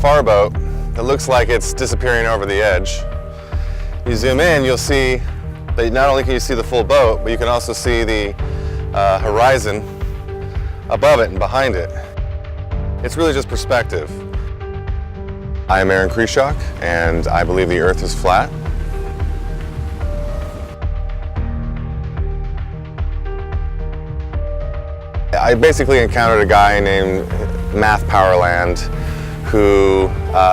far boat that looks like it's disappearing over the edge. You zoom in, you'll see that not only can you see the full boat, but you can also see the horizon above it and behind it. It's really just perspective. I am Aaron Krishock, and I believe the Earth is flat. I basically encountered a guy named Math Powerland who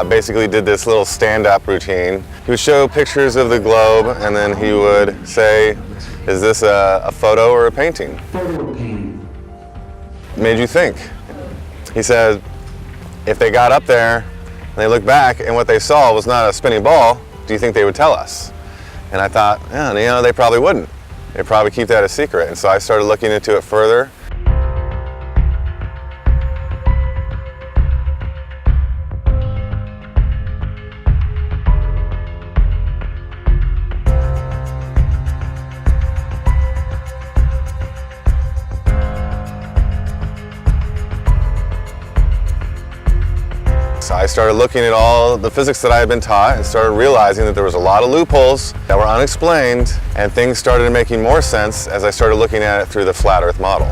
basically did this little stand-up routine. He would show pictures of the globe, and then he would say, is this a photo or a painting? Photo or painting. Made you think. He said, if they got up there and they looked back and what they saw was not a spinning ball, do you think they would tell us? And I thought, yeah, you know, they probably wouldn't. They'd probably keep that a secret. And so I started looking into it further. So I started looking at all the physics that I had been taught and started realizing that there was a lot of loopholes that were unexplained, and things started making more sense as I started looking at it through the FlatEarth model.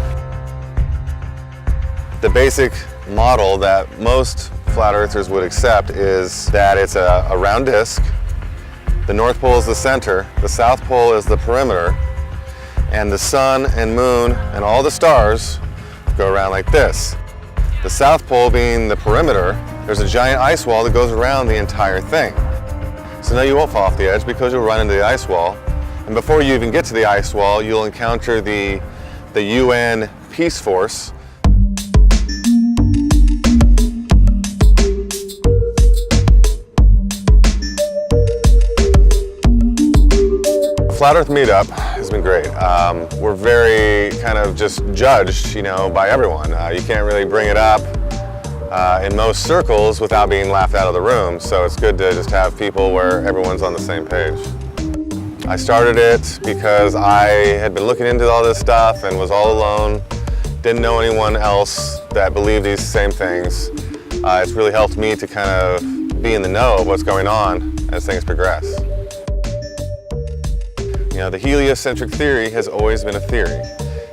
The basic model that most flat earthers would accept is that it's a round disk. The North Pole is the center, the South Pole is the perimeter, and the sun and moon and all the stars go around like this. The South Pole being the perimeter, there's a giant ice wall that goes around the entire thing. So now you won't fall off the edge because you'll run into the ice wall. And before you even get to the ice wall, you'll encounter the UN Peace Force. FlatEarth Meetup has been great. We're very kind of just judged, you know, by everyone. You can't really bring it up in most circles without being laughed out of the room, so it's good to just have people where everyone's on the same page. I started it because I had been looking into all this stuff and was all alone, didn't know anyone else that believed these same things. It's really helped me to kind of be in the know of what's going on as things progress. You know, the heliocentric theory has always been a theory.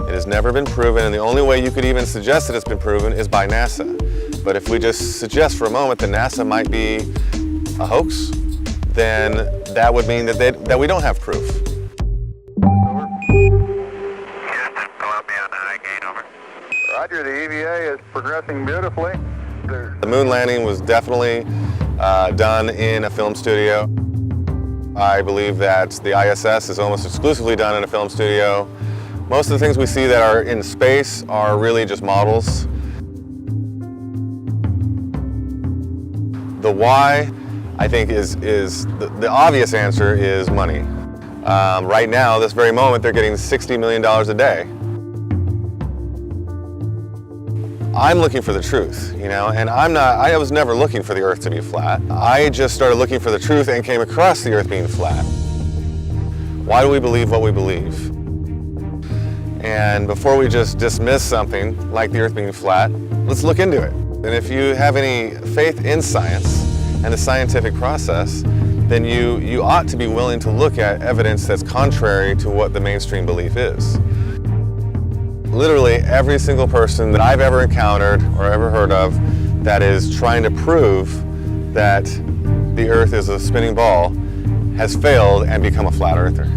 It has never been proven, and the only way you could even suggest that it's been proven is by NASA. But if we just suggest for a moment that NASA might be a hoax, then that would mean that we don't have proof. Roger, the EVA is progressing beautifully. The moon landing was definitely done in a film studio. I believe that the ISS is almost exclusively done in a film studio. Most of the things we see that are in space are really just models. The why, I think, is the obvious answer is money. Right now, this very moment, they're getting $60 million a day. I'm looking for the truth, you know, and I was never looking for the Earth to be flat. I just started looking for the truth and came across the Earth being flat. Why do we believe what we believe? And before we just dismiss something like the Earth being flat, let's look into it. And if you have any faith in science and the scientific process, then you ought to be willing to look at evidence that's contrary to what the mainstream belief is. Literally every single person that I've ever encountered or ever heard of that is trying to prove that the Earth is a spinning ball has failed and become a flat earther.